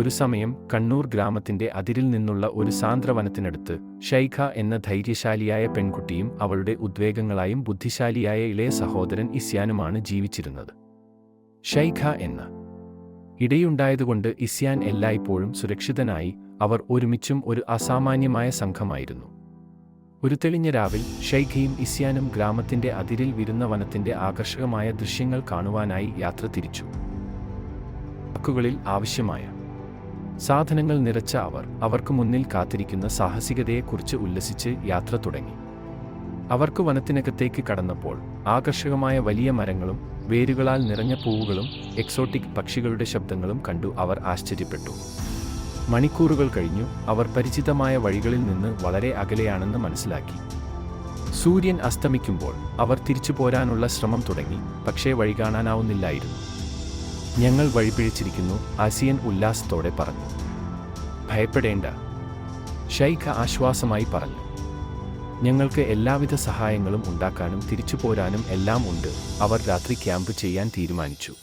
ഒരു സമയം കണ്ണൂർ ഗ്രാമത്തിന്റെ അതിരിൽ നിന്നുള്ള ഒരു സാന്ദ്രവനത്തിനടുത്ത് ഷൈഖ എന്ന ധൈര്യശാലിയായ പെൺകുട്ടിയും അവളുടെ ഉദ്വേഗങ്ങളായും ബുദ്ധിശാലിയായ ഇളയ സഹോദരൻ ഇസ്യാനുമാണ് ജീവിച്ചിരുന്നത്. ഷൈഖ എന്ന ഇടയുണ്ടായതുകൊണ്ട് ഇസ്യാൻ എല്ലായ്പ്പോഴും സുരക്ഷിതനായി. അവർ ഒരുമിച്ചും ഒരു അസാമാന്യമായ സംഘമായിരുന്നു. ഒരു തെളിഞ്ഞ രാവിൽ ഷൈഖയും ഇസ്യാനും ഗ്രാമത്തിന്റെ അതിരിൽ വിരുന്ന വനത്തിന്റെ ആകർഷകമായ ദൃശ്യങ്ങൾ കാണുവാനായി യാത്ര തിരിച്ചു. വാക്കുകളിൽ ആവശ്യമായ സാധനങ്ങൾ നിറച്ച അവർക്ക് മുന്നിൽ കാത്തിരിക്കുന്ന സാഹസികതയെക്കുറിച്ച് ഉല്ലസിച്ച് യാത്ര തുടങ്ങി. അവർക്ക് വനത്തിനകത്തേക്ക് കടന്നപ്പോൾ ആകർഷകമായ വലിയ മരങ്ങളും വേരുകളാൽ നിറഞ്ഞ പൂവുകളും എക്സോട്ടിക് പക്ഷികളുടെ ശബ്ദങ്ങളും കണ്ടു അവർ ആശ്ചര്യപ്പെട്ടു. മണിക്കൂറുകൾ കഴിഞ്ഞു അവർ പരിചിതമായ വഴികളിൽ നിന്ന് വളരെ അകലെയാണെന്ന് മനസ്സിലാക്കി. സൂര്യൻ അസ്തമിക്കുമ്പോൾ അവർ തിരിച്ചു പോരാനുള്ള ശ്രമം തുടങ്ങി. പക്ഷേ വഴി കാണാനാവുന്നില്ലായിരുന്നു. ഞങ്ങൾ വഴിപിഴച്ചിരിക്കുന്നു, ആസിയൻ ഉല്ലാസത്തോടെ പറഞ്ഞു. ഭയപ്പെടേണ്ട, ഷൈഖ ആശ്വാസമായി പറഞ്ഞു. ഞങ്ങൾക്ക് എല്ലാവിധ സഹായങ്ങളും ഉണ്ടാക്കാനും തിരിച്ചു പോരാനും എല്ലാം ഉണ്ട്. അവർ രാത്രി ക്യാമ്പ് ചെയ്യാൻ തീരുമാനിച്ചു.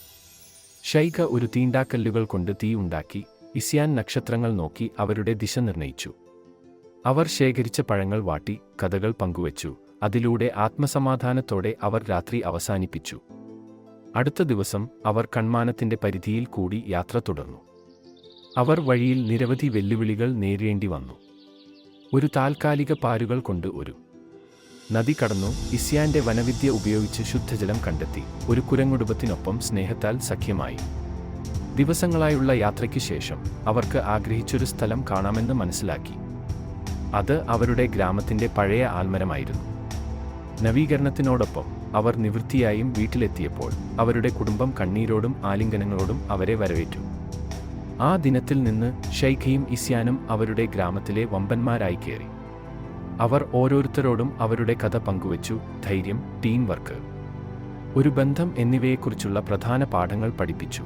ഷൈഖ ഒരു തീണ്ടാക്കല്ലുകൾ കൊണ്ട് തീ ഉണ്ടാക്കി. ഇസ്യാൻ നക്ഷത്രങ്ങൾ നോക്കി അവരുടെ ദിശ നിർണയിച്ചു. അവർ ശേഖരിച്ച പഴങ്ങൾ വാട്ടി കഥകൾ പങ്കുവച്ചു. അതിലൂടെ ആത്മസമാധാനത്തോടെ അവർ രാത്രി അവസാനിപ്പിച്ചു. അടുത്ത ദിവസം അവർ കൺമാനത്തിന്റെ പരിധിയിൽ കൂടി യാത്ര തുടർന്നു. അവർ വഴിയിൽ നിരവധി വെല്ലുവിളികൾ നേരിടേണ്ടി വന്നു. ഒരു താൽക്കാലിക പാരുകൾ കൊണ്ട് ഒരു നദി കടന്നു. ഇസ്യാന്റെ വനവിദ്യ ഉപയോഗിച്ച് ശുദ്ധജലം കണ്ടെത്തി. ഒരു കുരങ്ങുടുംബത്തിനൊപ്പം സ്നേഹത്താൽ സഖ്യമായി. ദിവസങ്ങളായുള്ള യാത്രയ്ക്ക് ശേഷം അവർക്ക് ആഗ്രഹിച്ചൊരു സ്ഥലം കാണാമെന്ന് മനസ്സിലാക്കി. അത് അവരുടെ ഗ്രാമത്തിന്റെ പഴയ ആൽമരമായിരുന്നു. നവീകരണത്തിനോടൊപ്പം അവർ നിവൃത്തിയായും വീട്ടിലെത്തിയപ്പോൾ അവരുടെ കുടുംബം കണ്ണീരോടും ആലിംഗനങ്ങളോടും അവരെ വരവേറ്റു. ആ ദിനത്തിൽ നിന്ന് ഷൈഖയും ഇസ്യാനും അവരുടെ ഗ്രാമത്തിലെ വമ്പന്മാരായി കയറി. അവർ ഓരോരുത്തരോടും അവരുടെ കഥ പങ്കുവച്ചു. ധൈര്യം, ടീം വർക്ക്, ഒരു ബന്ധം എന്നിവയെക്കുറിച്ചുള്ള പ്രധാന പാഠങ്ങൾ പഠിപ്പിച്ചു.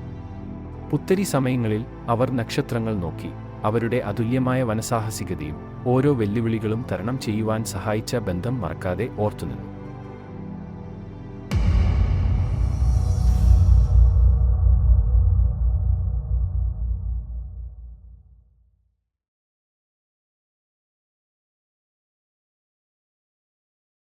പുത്തരി സമയങ്ങളിൽ അവർ നക്ഷത്രങ്ങൾ നോക്കി. അവരുടെ അതുല്യമായ വനസാഹസികതയും ഓരോ വെല്ലുവിളികളും തരണം ചെയ്യുവാൻ സഹായിച്ച ബന്ധം മറക്കാതെ ഓർത്തുനിന്നു.